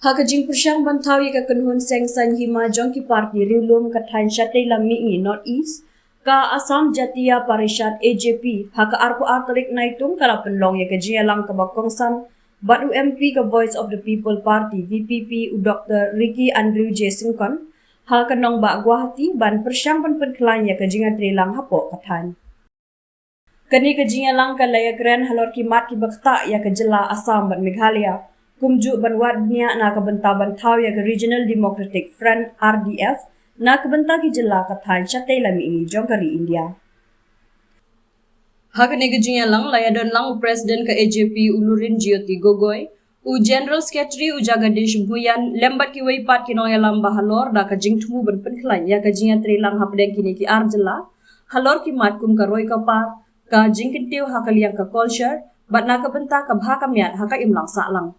Hakajing pusyang bantaw ka kynhun seng san hima jongki parti riulum ka thain syatay lami ngi North East ka Assam Jatiya Parishad AJP haka arpo atalik naitung kala penlong ya ka jingialang ka bakongsan bat UMP ka Voice of the People Party VPP u Dr. Ricky Andrew J. Singkon haka nong ba Guwahati ban persyang penkelan ya ka jingatrelang hapoh ka thain. Kani ka jingialang ka layagren halor kimat ki bakta ya ka jela Assam bat Meghalaya. Kumjuk banwat niya na kabenta thaw ya ke Regional Democratic Front RDF na kabenta ki jela ka thain syatay lami ini jongkari India. Hakane ke jingialang layadon lang Presiden ke AJP Ulurin Jyoti Gogoi u General Secretary u Jagadish Bhuyan lembat ki waipat ki noyalam bahalor da ka jingtmu ban penkhlan ya ka jingatri lang hapdeng kini ki arjela halor ki mat kum ka roi ka pa ka jingkintiu hakaliang ka culture bat na kabenta ka bhakamiat haka imlang salang.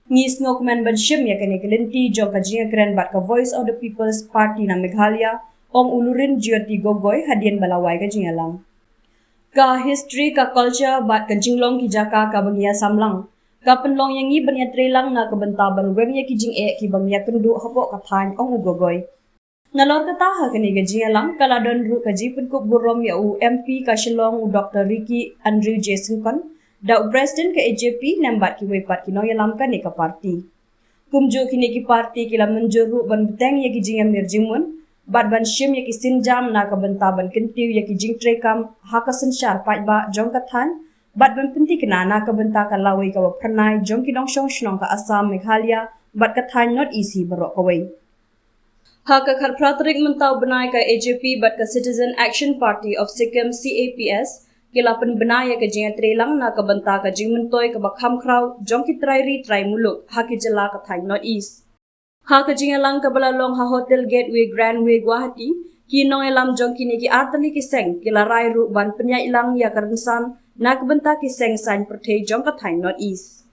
Ngis ngokman bersyim ya kani kelenti jong ka jingakren bat ka Voice of the People's Party na Meghalaya om Ulurin Jyoti Gogoi hadian balawai ka jingalang. Ka history ka culture bat ka jinglong ki jaka ka bangia samlang. Ka penlong yang ngi banya trelang na kabenta ban wemya ki jing ki bangia kendu hapoh ka thain ong u Gogoi. Ngalor kata ha kani ka jingalang kaladon ru ka jipun kup burom ya u MP ka Shillong u Dr. Ricky Andrew J. Singkon da Presiden ke AJP lembat ki wepat ki noyalam ka ni ka parti. Kumjo kini ki parti kila menjuru ban beteng ya ki jingam mirjimun, bat ban syim ya ki sinjam na ka benta ban kentiu ya ki jing trekam haka sensyar pat ba jong ka than, bat ban penti kena na ka benta ka lawai ka pernai jong ki dong syong shnong ka Assam Meghalaya bat ka than not easy barok kawai. Haka kar pratrik mentau benai ka AJP bat ka Citizen Action Party of Sikkim CAPS kila penbenaya ke jingatrelang na kabenta ka jingmentoy ka bakham kraw jong ki try muluk haki jela ka thain North East. Ha ka jingalang ka balalong ha Hotel Gateway Grandway Guwahati ki nong elam jong kini ki artali ki seng kila rai ru ban penyai ilang ya karensan na kabenta ki seng sign pertei jong ka thain North East.